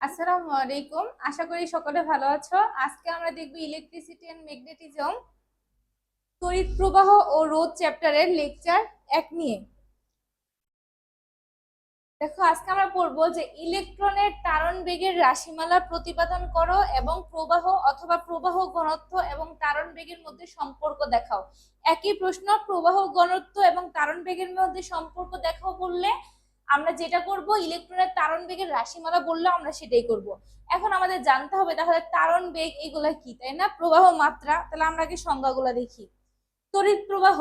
আসসালামু আলাইকুম, আশা করি সকলে ভালো আছো। আজকে আমরা দেখব ইলেকট্রিসিটি এন্ড ম্যাগনেটিজম, তড়িৎ প্রবাহ ও রোধ চ্যাপ্টারের লেকচার 1 নিয়ে। দেখো, আজকে আমরা পড়বো যে ইলেকট্রনের তারণ বেগের রাশিমালা প্রতিপাদন করো এবং প্রবাহ অথবা প্রবাহ ঘনত্ব এবং তারণ বেগের মধ্যে সম্পর্ক দেখাও। একই প্রশ্ন, প্রবাহ ঘনত্ব এবং তারণ বেগের মধ্যে সম্পর্ক দেখাও বললে আমরা যেটা করব, ইলেকট্রনের তারণ বেগের রাশিমালা বললে আমরা সেটাই করব। এখন আমাদের জানতে হবে তাহলে তারণ বেগ এগুলা কি, তাই না? প্রবাহ মাত্রা, তাহলে আমরা কি সংজ্ঞাগুলা দেখি। তড়িৎ প্রবাহ,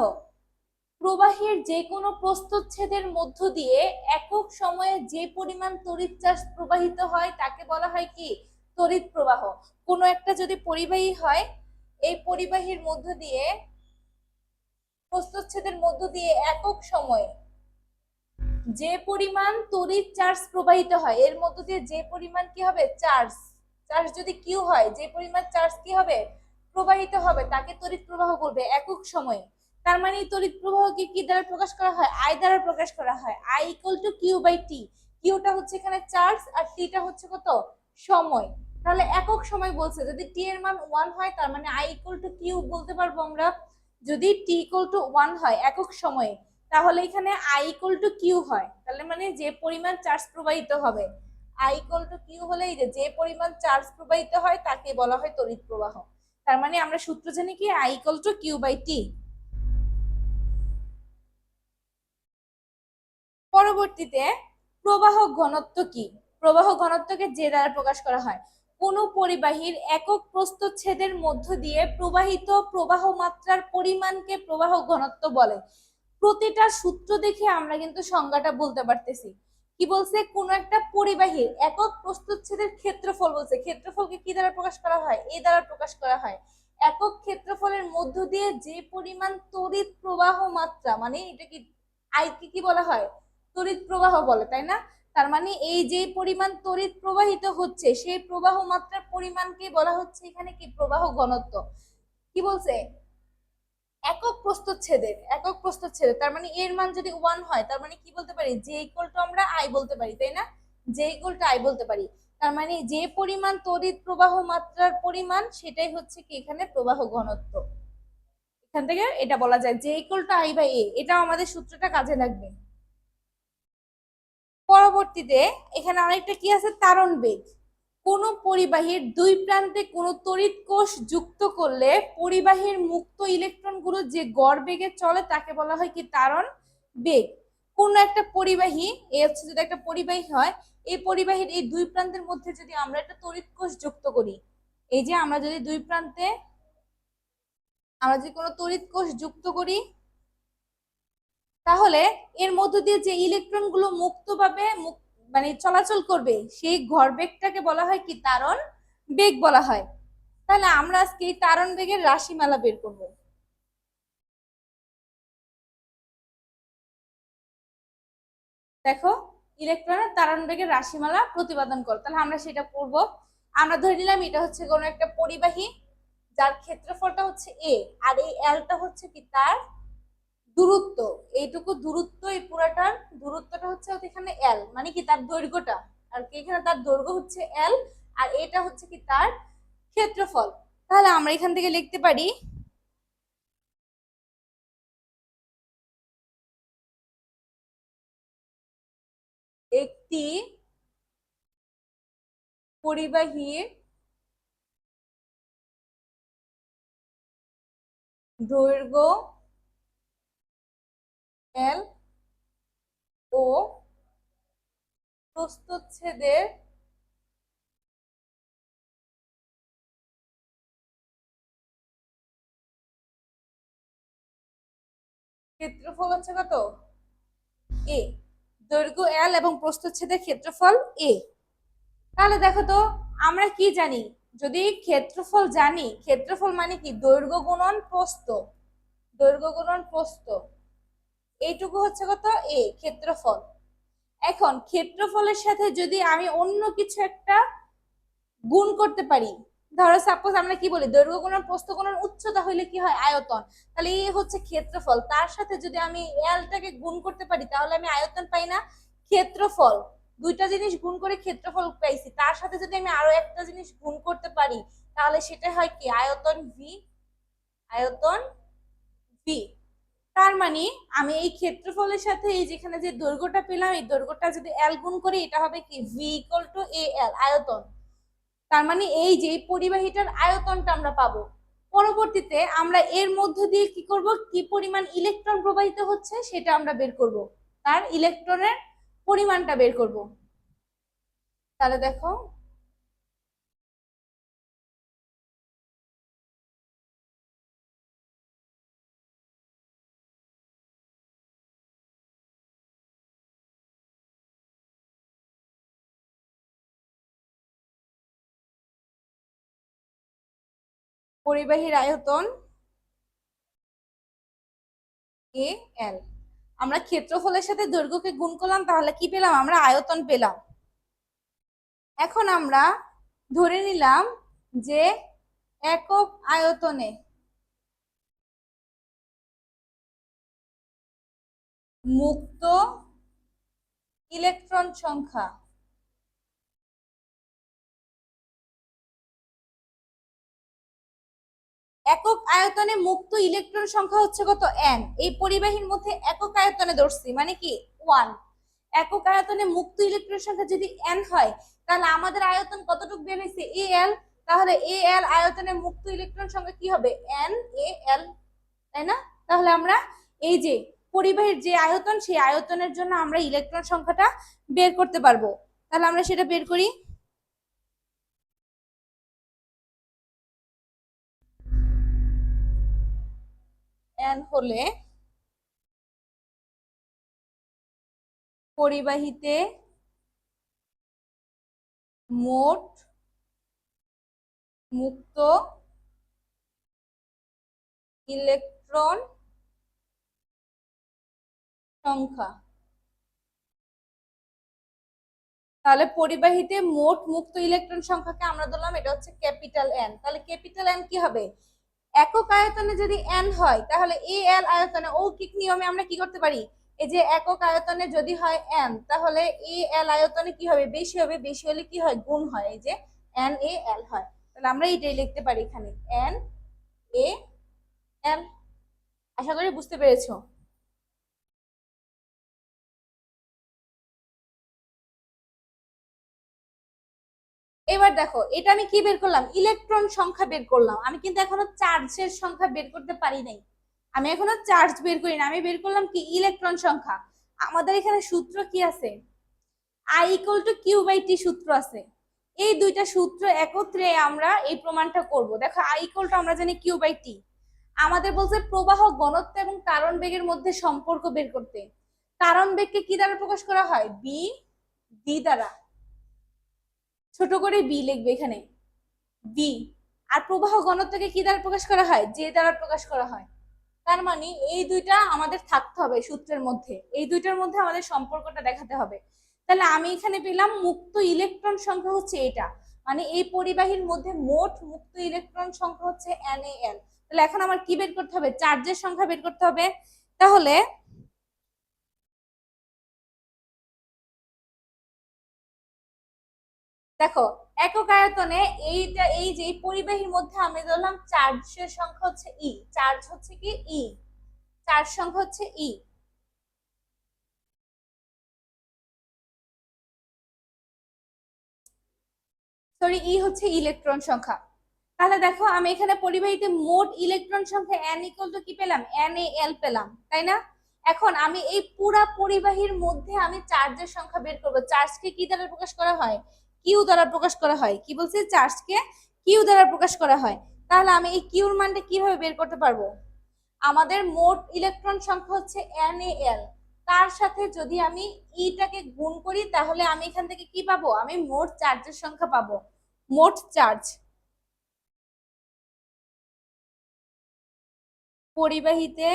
প্রবাহের যে কোনো প্রস্থচ্ছেদের মধ্য দিয়ে একক সময়ে যে পরিমাণ তড়িৎ চার্জ প্রবাহিত হয় তাকে বলা হয় কি? তড়িৎ প্রবাহ। কোনো একটা যদি পরিবাহী হয়, এই পরিবাহীর মধ্য দিয়ে, প্রস্থচ্ছেদের মধ্য দিয়ে একক সময়ে যে পরিমাণ তড়িৎ চার্জ প্রবাহিত হয়, এর মধ্য দিয়ে যে পরিমাণ কি হবে? চার্জ। চার্জ যদি কিউ হয়, যে পরিমাণ চার্জ কি হবে? প্রবাহিত হবে, তাকে তড়িৎ প্রবাহ বলবে একক সময়ে। তার মানে তড়িৎ প্রবাহকে কি দ্বারা প্রকাশ করা হয়? আই দ্বারা প্রকাশ করা হয়। I equal to Q by T. কিউটা হচ্ছে এখানে চার্জ আর টিটা হচ্ছে কত? সময়। তাহলে একক সময় বলছে, যদি টি এর মান 1 হয় তার মানে আই ইকুয়াল টু কিউ বলতে পারবো আমরা। যদি টি ইকুয়াল টু 1 হয় একক সময়ে, তাহলে এখানে আই ইকুয়াল টু কিউ হয়, তাহলে মানে যে পরিমাণ চার্জ প্রবাহিত হবে। আই ইকুয়াল টু কিউ হলে এই যে পরিমাণ চার্জ প্রবাহিত হয় তাকে বলা হয় তড়িৎ প্রবাহ। তার মানে আমরা সূত্র জানি কি? I equal to Q by T. পরবর্তীতে প্রবাহ ঘনত্ব কি? প্রবাহ ঘনত্বকে যে দ্বারা প্রকাশ করা হয়, কোন পরিবাহীর একক প্রস্থচ্ছেদের মধ্য দিয়ে প্রবাহিত প্রবাহ মাত্রার পরিমাণকে প্রবাহ ঘনত্ব বলে। প্রতিটা সূত্র দেখে আমরা কিন্তু সংজ্ঞাটা বলতে পারতেছি। কি বলছে? কোন একটা পরিবাহীর একক প্রস্থচ্ছেদের ক্ষেত্রফল বলছে। ক্ষেত্রফলকে কি দ্বারা প্রকাশ করা হয়? এ দ্বারা প্রকাশ করা হয়। একক ক্ষেত্রফলের মধ্য দিয়ে যে পরিমাণ তড়িৎ প্রবাহ মাত্রা, মানে এটা কি আইকে কি বলা হয়? তড়িৎ প্রবাহ বলে, তাই না? তার মানে এই যে পরিমাণ তড়িৎ প্রবাহিত হচ্ছে, সেই প্রবাহ মাত্রার পরিমাণকে বলা হচ্ছে এখানে কি? প্রবাহ ঘনত্ব। কি বলছে? একক প্রস্থচ্ছেদের তার মানে এর মান যদি 1 হয়, তার মানে কি বলতে পারি? জে ইকুয়াল টু আমরা আই বলতে পারি, তাই না? জে ইকুয়াল টু আই বলতে পারি। তার মানে যে পরিমাণ তড়িৎ প্রবাহ মাত্রার পরিমাণ, সেটাই হচ্ছে কি এখানে প্রবাহ ঘনত্ব। এখান থেকে এটা বলা যায় J equal to I by A. এটা আমাদের সূত্রটা কাজে লাগবে। পরবর্তীতে এখানে আরেকটা কি আছে? তারণ বেগ। কোন পরিবাহীর দুই প্রান্তে কোন তড়িৎ কোষ যুক্ত করলে পরিবাহীর মুক্ত ইলেকট্রন গুলো যে গড় বেগে চলে তাকে বলা হয় কি? তারণ বেগ। কোন একটা পরিবাহী, এই হচ্ছে যদি একটা পরিবাহী হয়, এই পরিবাহীর এই দুই প্রান্তের মধ্যে যদি আমরা একটা তড়িৎ কোষ যুক্ত করি, এই যে আমরা যদি দুই প্রান্তে আমরা যদি কোনো তড়িৎ কোষ যুক্ত করি, তাহলে এর মধ্য দিয়ে যে ইলেকট্রন গুলো মুক্তভাবে মানে চলাচল করবে, সেই ভরবেগটাকে বলা হয় কি? তারণ বেগ বলা হয়। তাহলে আমরা আজকে এই তারণ বেগের রাশিমালা বের করব। দেখো, ইলেকট্রনের তারণ বেগের রাশিমালা প্রতিপাদন কর, তাহলে আমরা সেটা করব। আমরা ধরে নিলাম এটা হচ্ছে কোনো একটা পরিবাহী, যার ক্ষেত্রফলটা হচ্ছে এ, আর এই এলটা হচ্ছে কি? তার দূরত্ব। এইটুকু দূরত্ব, এই পুরাটার দূরত্বটা হচ্ছে এখানে এল, মানে কি? তার দৈর্ঘ্যটা। আর কি এখানে তার দৈর্ঘ্য হচ্ছে এল, আর এটা হচ্ছে কি? তার ক্ষেত্রফল। তাহলে আমরা এখান থেকে লিখতে পারি একটি পরিবাহীর দৈর্ঘ্য এল ও প্রস্থচ্ছেদের ক্ষেত্রফল হচ্ছে কত? এ। দৈর্ঘ্য এল এবং প্রস্থচ্ছেদের ক্ষেত্রফল এ। তাহলে দেখো তো, আমরা কি জানি? যদি ক্ষেত্রফল জানি, ক্ষেত্রফল মানে কি? দৈর্ঘ্য গুণন প্রস্থ। দৈর্ঘ্য গুণন প্রস্থ, এইটুকু হচ্ছে কত? এ, ক্ষেত্রফল। এখন ক্ষেত্রফলের সাথে যদি আমি অন্য কিছু একটা গুণ করতে পারি, ধরো সাপোজ আমরা কি বলি? দৈর্ঘ্য গুণন প্রস্থ গুণন উচ্চতা হইলে কি হয়? আয়তন। তাহলে এই হচ্ছে ক্ষেত্রফল, তার সাথে যদি আমি এলটাকে গুণ করতে পারি, তাহলে আমি আয়তন পাই না? ক্ষেত্রফল। দুইটা জিনিস গুণ করে ক্ষেত্রফল পাইছি, তার সাথে যদি আমি আরো একটা জিনিস গুণ করতে পারি তাহলে সেটা হয় কি আয়তন ভি, আয়তন ভি। তার মানে আমি এই ক্ষেত্রফলের সাথে এই যেখানে যে দৈর্ঘ্যটা পেলাম এই দৈর্ঘ্যটা যদি এল গুণ করি এটা হবে কি ভি ইকুয়াল টু এ এল, আয়তন। তার মানে এই যে পরিবাহীটার আয়তনটা আমরা পাবো। পরবর্তীতে আমরা এর মধ্য দিয়ে কি করব, কি পরিমাণ ইলেকট্রন প্রবাহিত হচ্ছে সেটা আমরা বের করব, তার ইলেকট্রনের পরিমাণটা বের করব। তাহলে দেখো পরিবাহীর আয়তন এ এল, আমরা ক্ষেত্রফলের সাথে দৈর্ঘ্যকে গুণ করলাম তাহলে কি পেলাম, আমরা আয়তন পেলাম। এখন আমরা ধরে নিলাম যে একক আয়তনে মুক্ত ইলেকট্রন সংখ্যা একক আয়তনে মুক্ত ইলেকট্রন সংখ্যা হচ্ছে কত এন। এই পরিবাহীর মধ্যে একক আয়তনে ধরছি মানে কি ওয়ান। একক আয়তনে মুক্ত ইলেকট্রন সংখ্যা যদি এন হয় তাহলে আমাদের আয়তন কতটুকু বের হয়েছে এ এল। তাহলে এ এল আয়তনে মুক্ত ইলেকট্রন সংখ্যা কি হবে এন এ এল, তাই না? তাহলে আমরা এই যে পরিবাহীর যে আয়তন সেই আয়তনের জন্য আমরা ইলেকট্রন সংখ্যাটা বের করতে পারবো। তাহলে আমরা সেটা বের করি। এন হলে পরিবাহীতে মোট মুক্ত ইলেকট্রন সংখ্যা। তাহলে পরিবাহীতে মোট মুক্ত ইলেকট্রন সংখ্যাকে আমরা ধরলাম এটা হচ্ছে ক্যাপিটাল এন। তাহলে ক্যাপিটাল এন কি হবে, একক আয়তনে যদি এন হয় তাহলে এ এল আয়তনে অলৌকিক নিয়মে আমরা কি করতে পারি, এই যে একক আয়তনে যদি হয় এন তাহলে এ এল আয়তনে কি হবে বেশি হবে, বেশি হলে কি হয় গুণ হয়, এই যে এন এ এল হয়। তাহলে আমরা এটাই লিখতে পারি এখানে এন এ এল। আশা করি বুঝতে পেরেছো। এবার দেখো এটা আমি কি বের করলাম, ইলেকট্রন সংখ্যা বের করলাম, আমি কিন্তু এখনো চার্জের সংখ্যা বের করতে পারি নাই। আমি এখনো চার্জ বের করি না, আমি বের করলাম কি ইলেকট্রন সংখ্যা। আমাদের এখানে সূত্র কি আছে, I equal to Q by T সূত্র আছে। এই দুইটা সূত্র একত্রে আমরা এই প্রমাণটা করব। দেখো আই ইকুয়াল টু আমরা জানি কিউ বাই টি। আমাদের বলছে প্রবাহ ঘনত্ব এবং কারণ বেগের মধ্যে সম্পর্ক বের করতে। কারণ বেগকে কি দ্বারা প্রকাশ করা হয়, বি ডি দ্বারা, ছোট করে বি লিখবে এখানে বি। আর প্রবাহ ঘনত্বকে কি দ্বারা প্রকাশ করা হয়, জে দ্বারা প্রকাশ করা হয়। তার মানে এই দুইটা আমাদের থাকতে হবে সূত্রের মধ্যে, এই দুইটার মধ্যে আমাদের সম্পর্কটা দেখাতে হবে। তাহলে আমি এখানে পেলাম মুক্ত ইলেকট্রন সংখ্যা হচ্ছে এটা, মানে এই পরিবাহীর মধ্যে মোট মুক্ত ইলেকট্রন সংখ্যা হচ্ছে NaL। তাহলে এখন আমার কি বের করতে হবে, চার্জের সংখ্যা বের করতে হবে। তাহলে দেখো একক আয়তনে এইটা এই যে পরিবাহীর মধ্যে আমি ধরলাম চার্জের সংখ্যা হচ্ছে ই, চার্জ হচ্ছে কি ই, চার্জ সংখ্যা হচ্ছে ই। সরি ই হচ্ছে ইলেকট্রন সংখ্যা। তাহলে দেখো আমি এখানে পরিবাহীতে মোট ইলেকট্রন সংখ্যা n ইকুয়াল টু কি পেলাম NaL পেলাম, তাই না? এখন আমি এই পুরা পরিবাহীর মধ্যে আমি চার্জের সংখ্যা বের করব। চার্জকে কি দ্বারা প্রকাশ করা হয়, কিউ দ্বারা প্রকাশ করা হয়। কি বলছি, চার্জকে কিউ দ্বারা প্রকাশ করা হয়। তাহলে আমি এই কিউর মানটা কিভাবে বের করতে পারবো, আমাদের মোট ইলেকট্রন সংখ্যা হচ্ছে NaL, তার সাথে যদি আমি ইটাকে গুণ করি তাহলে আমি এখান থেকে কি পাবো, আমি মোট চার্জের সংখ্যা পাবো। মোট চার্জ পরিবাহীতে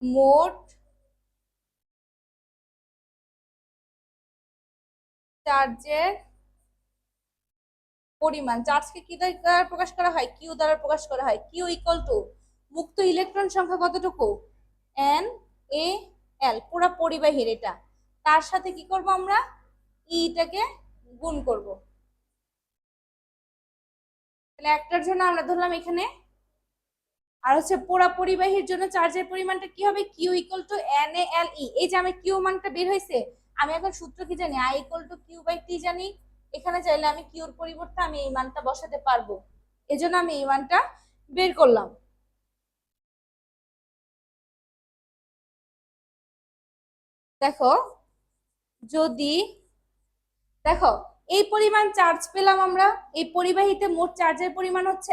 মোট চার্জের পরিমাণ, চার্জকে কি দ্বারা প্রকাশ করা হয়, কিউ দ্বারা প্রকাশ করা হয়। কিউ ইকুয়াল টু মুক্ত ইলেকট্রন সংখ্যা কতটুকু, এন এ এল পুরা পরিবাহীর এটা, তার সাথে কি করব আমরা, ইটাকে গুণ করব। তাহলে একটার জন্য আমরা ধরলাম এখানে, আর হচ্ছে পুরা পরিবাহীর জন্য চার্জের পরিমাণটা কি হবে, Q equal to N A L E. এই যে আমি কিউ মানটা বের হয়েছে, আমি এখন সূত্র কি জানি, I equal to Q by T জানি। এখানে চাইলে আমি কিউর পরিবর্তে আমি এই মানটা বসাতে পারবো, এজন্য আমি এই মানটা বের করলাম। দেখো, যদি দেখো এই পরিমাণ চার্জ পেলাম আমরা, এই পরিবাহীতে মোট চার্জের পরিমাণ হচ্ছে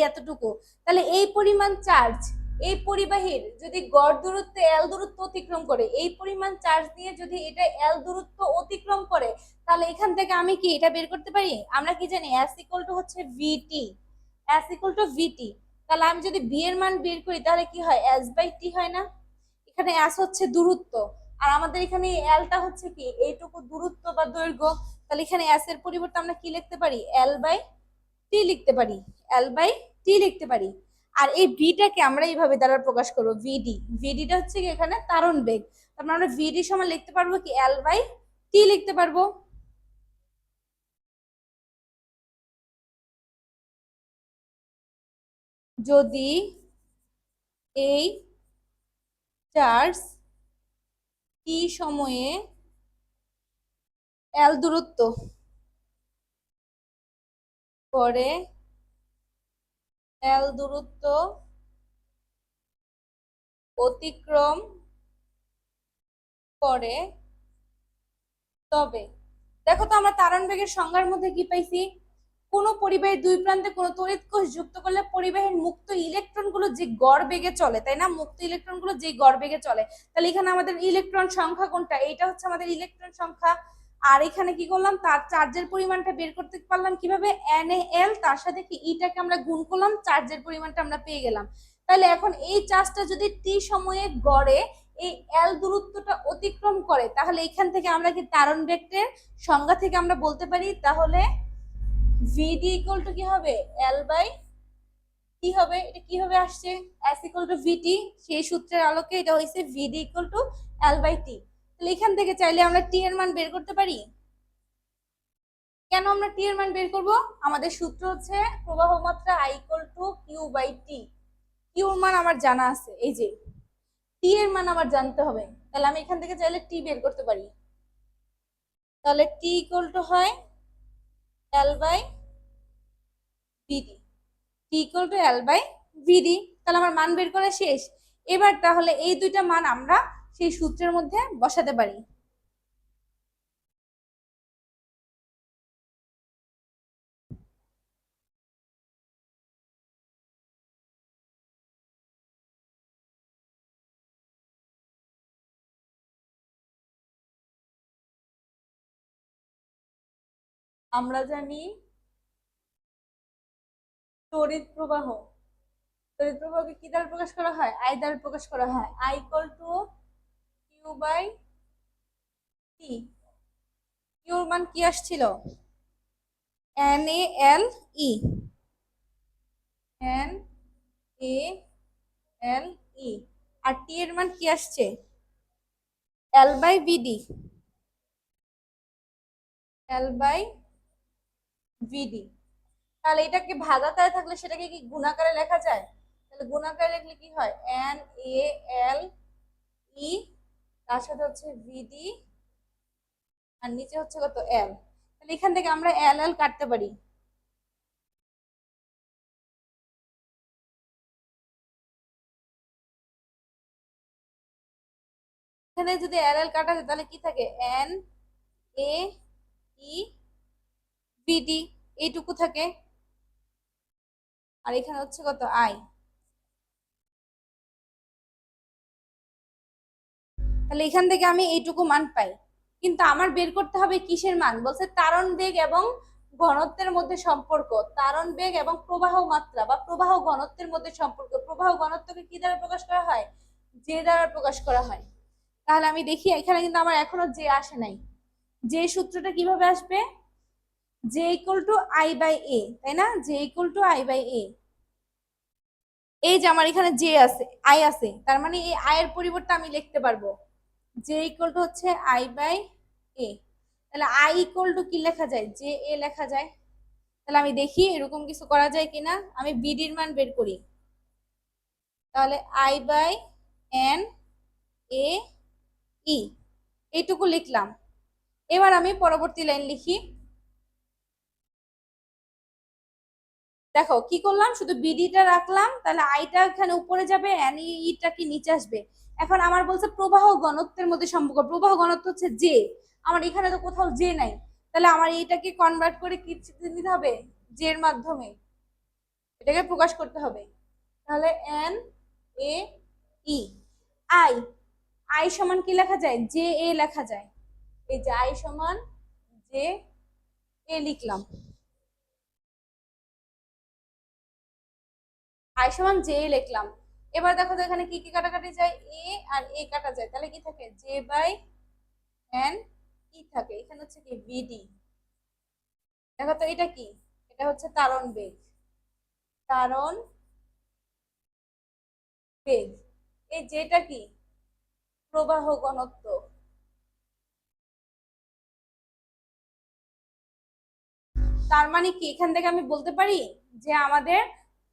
এতটুকু। তাহলে এই পরিমাণ চার্জ এই পরিবাহীর যদি গড় দূরত্ব এল দূরত্ব অতিক্রম করে, এই পরিমাণ চার্জ দিয়ে যদি এটা এল দূরত্ব অতিক্রম করে, তাহলে এখান থেকে আমি কি এটা বের করতে পারি, আমরা কি জানি এস ইকুয়াল টু হচ্ছে ভিটি, এস ইকুয়াল টু ভিটি। তাহলে আমি যদি ভি এর মান বের করি তাহলে কি হয়, এস বাই টি হয় না। এখানে এস হচ্ছে দূরত্ব, আর আমাদের এখানে এলটা হচ্ছে কি এইটুকু দূরত্ব বা দৈর্ঘ্য। তাহলে এখানে এস এর পরিবর্তে আমরা কি লিখতে পারি, এল বাই টি লিখতে পারি, এল বাই টি লিখতে পারি। আর এই ভিটাকে আমরা এইভাবে দ্বারা প্রকাশ করবো, ভিডি। ভিডিটা হচ্ছে কি এখানে তারণ বেগ, তারপর আমরা ভিডি সমান লিখতে পারবো কি এল বাই টি লিখতে পারবো। যদি এই চার্জ টি সময়ে এল দূরত্ব করে, এল দূরত্ব অতিক্রম করে, তবে দেখো তো আমরা তারণ বেগের সংজ্ঞার মধ্যে কি পাইছি, কোন পরিবাহীর দুই প্রান্তে কোন তড়িৎ কোষ যুক্ত করলে পরিবাহীর মুক্ত ইলেকট্রন গুলো যে গড় বেগে চলে, তাই না, মুক্ত ইলেকট্রন গুলো যে গড় বেগে চলে, তাহলে এখানে আমাদের ইলেকট্রন সংখ্যা কোনটা, এইটা হচ্ছে আমাদের ইলেকট্রন সংখ্যা। আর এখানে কি করলাম, তার চার্জের পরিমাণটা বের করতে পারলাম কিভাবে, এন এ এল, তার সাথে কি ইটাকে আমরা গুণ করলাম, চার্জের পরিমাণটা আমরা পেয়ে গেলাম। তাহলে এখন এই চার্জটা যদি টি সময়ে গড়ে এই এল দূরত্বটা অতিক্রম করে, তাহলে এখান থেকে আমরা কি তারণ ভেক্টরের সংজ্ঞা থেকে আমরা বলতে পারি, তাহলে ভিডি ইকুয়াল টু কি হবে, এল বাই কি হবে, এটা কিভাবে আসছে, এস ইকুয়াল টু ভিটি, সেই সূত্রের আলোকে এটা হয়েছে ভিডি equal to L by T. তাহলে এখান থেকে চাইলে আমরা টি এর মান বের করতে পারি। কেন আমরা টি এর মান বের করব, আমাদের সূত্র হচ্ছে প্রবাহ মাত্রা I equal to Q by T. কিউর মান আমার জানা আছে, এই যে টি এর মান আমার জানতে হবে, তাহলে আমি এখান থেকে চাইলে টি বের করতে পারি। তাহলে টি ইকুয়াল টু হয় L by VD, T equal to L by VD. তাহলে আমার মান বের করা শেষ। এবার তাহলে এই দুইটা মান আমরা সেই সূত্রের মধ্যে বসাতে পারি। আমরা জানি তড়িৎ প্রবাহ, তড়িৎ প্রবাহকে কি দ্বারা প্রকাশ করা হয়, আই দ্বারা প্রকাশ করা হয়, I equal to Q by T. কিউর মান কি আসছিল, N A L E, N A L ই, আর টি এর মান কি আসছে, এল by VD, L by VD. তাহলে এটাকে ভাগাকারে থাকলে সেটাকে কি গুণাকারে লেখা যায়, তাহলে গুণাকারে লিখলে কি হয়, এন এ এল ই, তার সাথে হচ্ছে ভিডি, আর নিচে হচ্ছে কত এল। তাহলে এখান থেকে আমরা এল এল কাটতে পারি, এখানে যদি এল এল কাটা যায় তাহলে কি থাকে, এন এ ই ভিডি, এইটুকু থাকে, আর এখানে হচ্ছে কত আই। তাহলে এখান থেকে আমি এইটুকু মান পাই। কিন্তু আমার বের করতে হবে কিসের মান, বলছে তারণ বেগ এবং ঘনত্বের মধ্যে সম্পর্ক, তারণ বেগ এবং প্রবাহ মাত্রা বা প্রবাহ ঘনত্বের মধ্যে সম্পর্ক। প্রবাহ ঘনত্বকে কি দ্বারা প্রকাশ করা হয়, যে দ্বারা প্রকাশ করা হয়। তাহলে আমি দেখি এখানে কিন্তু আমার এখনো যে আসে নাই, যে সূত্রটা কিভাবে আসবে, J equal to I by A, তাই না, J equal to I by A. এই যে আমার এখানে জে আছে, আই আছে, তার মানে এই আই এর পরিবর্তে আমি লিখতে পারবো জে ইকুয়াল টু হচ্ছে আই বাই এ। তাহলে আই ইকুয়াল টু কি লেখা যায়, জে এ লেখা যায়। তাহলে আমি দেখি এরকম কিছু করা যায় কিনা, আমি বিডির মান বের করি। তাহলে আই বাই এন এ ই, এইটুকু লিখলাম। এবার আমি পরবর্তী লাইন লিখি। দেখো কি করলাম, শুধু বিডিটা রাখলাম, তাহলে আইটা এখানে উপরে যাবে, এন ইটা কি নিচে আসবে। এখন আমার বলছে প্রবাহ ঘনত্বের মধ্যে সম্পর্ক, প্রবাহ ঘনত্ব হচ্ছে জে, আমার এখানে তো কোথাও জে নাই, তাহলে আমার এইটাকে কনভার্ট করে কি নিতে হবে, জে এর মাধ্যমে এটাকে প্রকাশ করতে হবে। তাহলে N A E, I, I সমান কি লেখা যায়, জে এ লেখা যায়। এই যে আই সমান জে এ লিখলাম, আই সমান জে লিখলাম। এবার দেখো তো এখানে কি কি কাটাকাটি যায়, এ আর এ কাটা যায়, তাহলে কি থাকে, জে বাই এন ই থাকে। এখানে হচ্ছে কি বিডি, দেখো তো এটা কি, এটা হচ্ছে ত্বরণ বেগ, ত্বরণ বেগ। এই যেটা কি প্রবাহ ঘনত্ব। তার মানে কি এখান থেকে আমি বলতে পারি যে আমাদের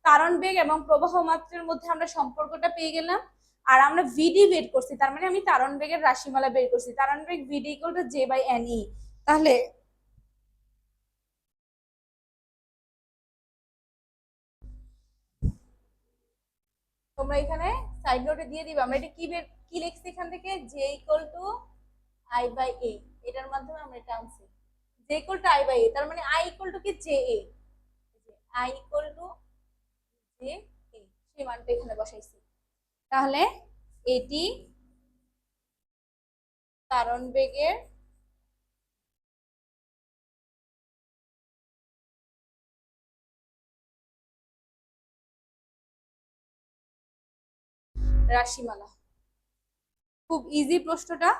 ত্বরণ বেগ এবং প্রবাহ মাত্রার মধ্যে আমরা সম্পর্কটা পেয়ে গেলাম। আর আমরা ভিডি বের করছি, তার মানে আমি ত্বরণ বেগের রাশিমালা বের করছি, ত্বরণ বেগ VD equal to J by N E. তাহলে তোমরা এখানে সাইড নোটে দিয়ে দিবে আমরা এটা কি বের কি লিখছি এখান থেকে, J equal to I by A, এটার মাধ্যমে আমরা এটা আনছি। J equal to I by A, তার মানে আই ইকুয়াল টু কি J A, I equal to J A, সেই মানটা এখানে বসাইছি। তাহলে এটি ত্বরণ বেগের রাশিমালা। খুব ইজি প্রশ্নটা।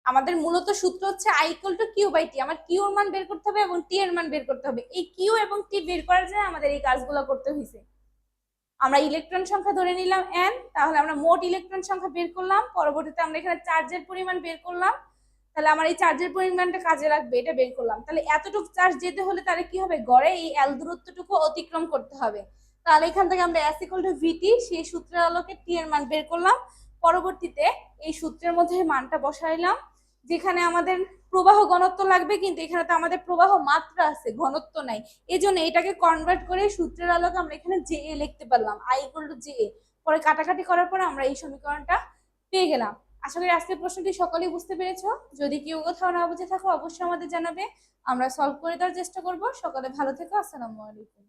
আমাদের মূলত সূত্র হচ্ছে I equal to Q by T, আমার কিউ এর মান বের করতে হবে এবং টি এর মান বের করতে হবে। এই কিউ এবং টি বের করার জন্য আমাদের এই কাজগুলো করতে হয়েছে। আমরা ইলেকট্রন সংখ্যা ধরে নিলাম এন, তাহলে আমরা মোট ইলেকট্রন সংখ্যা বের করলাম, পরবর্তীতে আমরা এখানে চার্জের পরিমাণ বের করলাম, তাহলে আমার এই চার্জের পরিমাণটা কাজে লাগবে, এটা বের করলাম। তাহলে এতটুকু চার্জ যেতে হলে তাহলে কি হবে, গড়ে এই এল দূরত্বটুকু অতিক্রম করতে হবে। তাহলে এখান থেকে আমরা এস ইকুয়াল টু ভিটি, সেই সূত্রের আলোকে টি এর মান বের করলাম। পরবর্তীতে এই সূত্রের মধ্যে মানটা বসাইলাম, যেখানে আমাদের প্রবাহ ঘনত্ব লাগবে, কিন্তু এখানে তো আমাদের প্রবাহ মাত্রা আছে, ঘনত্ব নাই। এই জন্য এটাকে কনভার্ট করে সূত্রের আলোকে আমরা এখানে জে এ লিখতে পারলাম, আই ইকুয়াল টু জে এ। পরে কাটাকাটি করার পরে আমরা এই সমীকরণটা পেয়ে গেলাম। আশা করি আজকের প্রশ্নটি সকলেই বুঝতে পেরেছো। যদি কেউ কোথাও না বুঝে থাকো অবশ্যই আমাদের জানাবে, আমরা সলভ করে দেওয়ার চেষ্টা করব। সকলে ভালো থেকো, আসসালামু আলাইকুম।